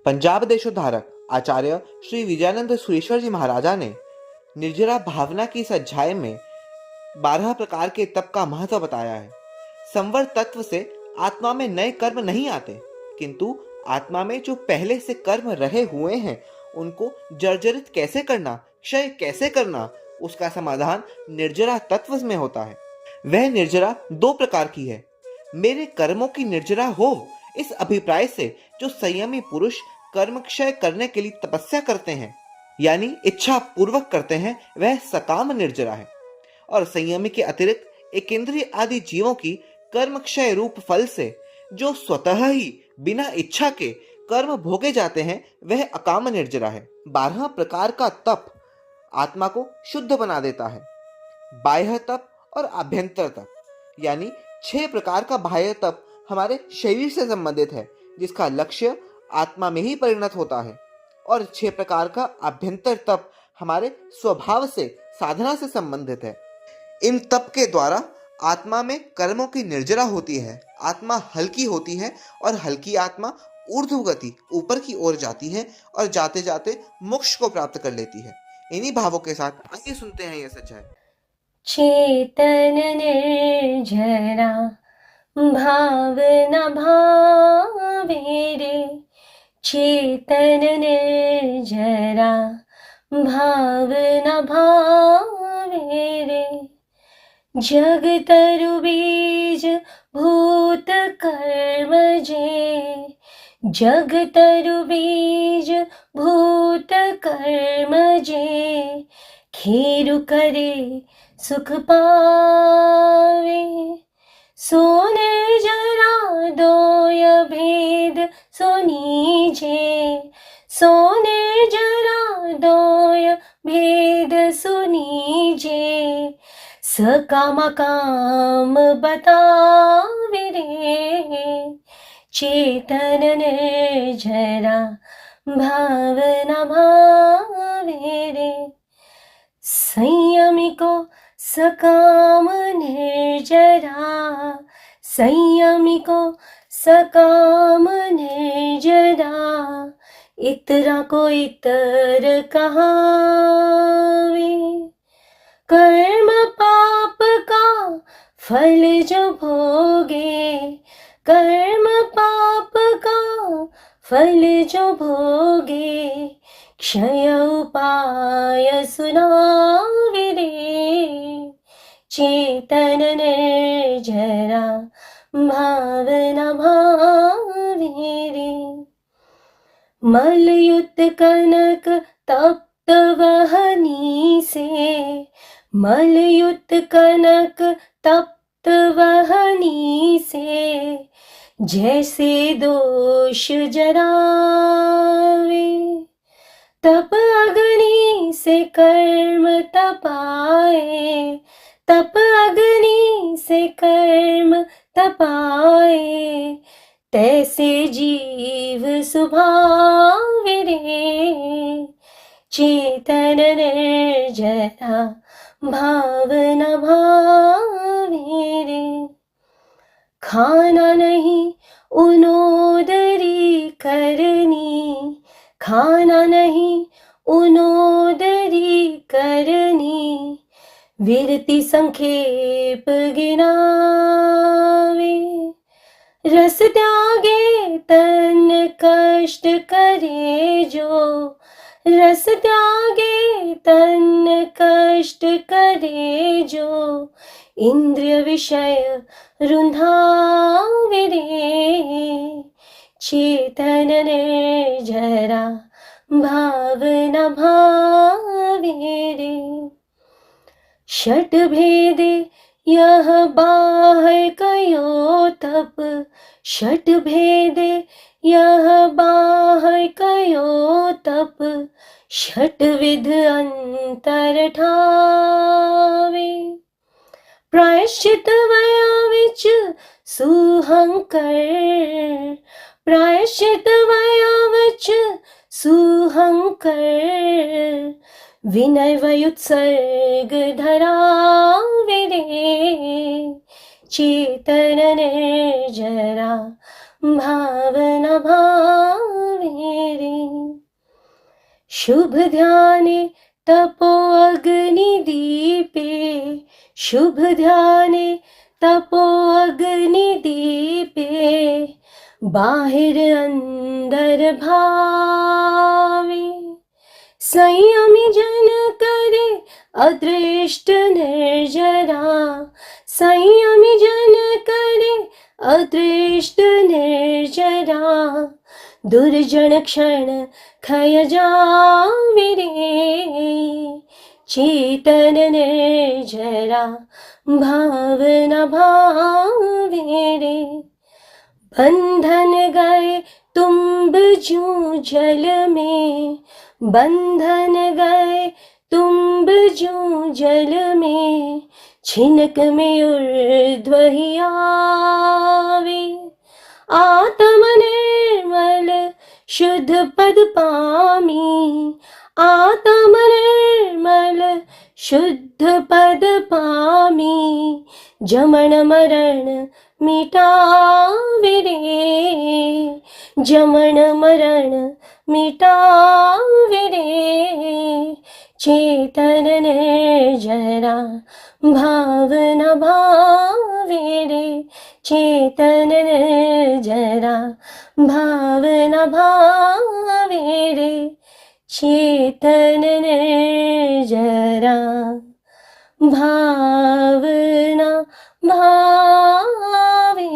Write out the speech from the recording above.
पंजाब देशोद्धारक आचार्य श्री विजयानंद सुरेश्वर जी महाराजा ने निर्जरा भावना की इस अध्याय में 12 प्रकार के तप का महत्व बताया है। संवर तत्व से आत्मा में नए कर्म नहीं आते, किंतु आत्मा में जो पहले से कर्म रहे हुए हैं उनको जर्जरित कैसे करना, क्षय कैसे करना, उसका समाधान निर्जरा तत्व में होता है। वह निर्जरा 2 प्रकार की है। मेरे कर्मों की निर्जरा हो, इस अभिप्राय से जो संयमी पुरुष कर्म क्षय करने के लिए तपस्या करते हैं, यानी इच्छा पूर्वक करते हैं, वह सकाम निर्जरा है। और संयमी के अतिरिक्त एक इंद्रिय आदि जीवों की कर्म क्षय रूप फल से जो स्वतः ही बिना इच्छा के कर्म भोगे जाते हैं, वह अकाम निर्जरा है। 12 प्रकार का तप आत्मा को शुद्ध बना देता है। बाह्य तप और आभ्यंतर तप, यानी 6 प्रकार का बाह्य तप हमारे शरीर से संबंधित है, जिसका लक्ष्य आत्मा में ही परिणत होता है, और 6 प्रकार का आभ्यंतर तप हमारे स्वभाव से, साधना से संबंधित है। इन तप के द्वारा आत्मा में कर्मों की निर्जरा होती है, आत्मा हल्की होती है, और हल्की आत्मा ऊर्ध्वगति ऊपर की ओर जाती है और जाते जाते मोक्ष को प्राप्त कर लेती है। इन्हीं भावों के साथ आइए सुनते हैं यह सच्चाई। चेतन निर्जरा भावना भावे रे, चेतन निर्जरा भावना भावे रे। जग तरु बीज भूत कर्म जे, जग तरु बीज भूत कर्म जे। खेरु करे सुख पावे, सो निर्जरा दोय भेद सुनीजे, सो निर्जरा दोय भेद सुनीजे। सकाम काम बतावे रे, चेतन निर्जरा भावना भावे रे। संयमी को सकाम निर्जरा, संयमी को सकाम निर्जरा। इतरा को इतर कहावे, कर्म पाप का फल जो भोगे, कर्म पाप का फल जो भोगे। क्षय उपाय सुनावे रे, चेतन निर्जरा भावना भावे रे। मलयुक्त कनक तप्त वहनी से, मलयुक्त कनक तप्त वहनी से। जैसे दोष जरावे, तप अग्नि से कर्म तपाए, तप अग्नि से कर्म तपाए। तैसे जीव स्वभाव रे, चेतन निर्जरा भावना भावे रे। खाना नहीं उनोदरी करनी, खाना नहीं उनोदरी करनी। विरति संक्षेप गिनावे, रस त्यागे तन कष्ट करे जो, रस त्यागे तन कष्ट करे जो। इंद्रिय विषय रुंधावे रे, चेतन निर्जरा भावना भावे रे। षट भेदे यह बाह्य कयो तप, षट भेदे यह बाह्य कयो तप। षट विध अंतर ठावे, प्रायश्चित वया विच सुहंकर, प्रायश्चित वया विच सुहंकर। विनय व्युत्सर्ग धरावे रे, चेतन निर्जरा भावना भावे शुभ ध्याने तपो अग्निदीपे शुभ ध्याने तपो अग्निदीपे बाहिर अंदर भावे संयमी जन करे अदृष्ट निर्जरा संयमी जन करे अदृष्ट निर्जरा दुर्जन क्षण खय जावे रे चेतन निर्जरा भावना भावे रे बंधन गए तुम्ब जू जल में बंधन गए तुम्ब जू जल में छिनक में ऊर्ध्व ही आवे आत्म निर्मल शुद्ध पद पामी आत्म निर्मल शुद्ध पद पामी जमन मरण मिटावे रे जमन मरण मिटावे रे चेतन निर्जरा भावना भावे रे चेतन निर्जरा भावना भावे रे चेतन निर्जरा भावना भावे